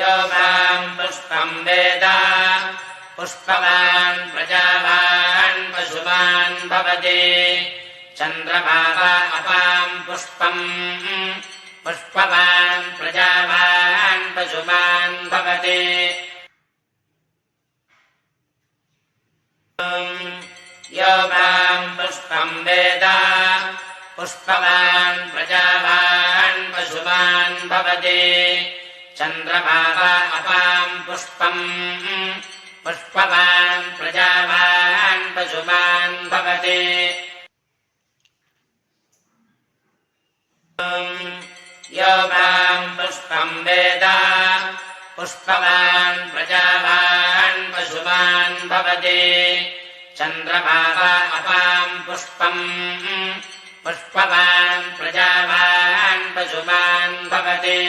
यो माम् पुष्पम् वेद पुष्पवान् प्रजावान् पशुमान् भवति चन्द्रमा वा अपाम् पुष्पम् पुष्पवान् प्रजावान् पशुमान् भवति यो माम् पुष्पम् वेद पुष्पवान् प्रजावान् पशुमान् भवति चन्द्रमा वा अपाम् पुष्पम् पुष्पवान् प्रजावान् पशुमान् भवति यो माम् पुष्पम् वेद पुष्पवान् प्रजावान् पशुमान् भवति चन्द्रमा वा अपाम् पुष्पम् पुष्पवान् प्रजावान् पशुमान् भवति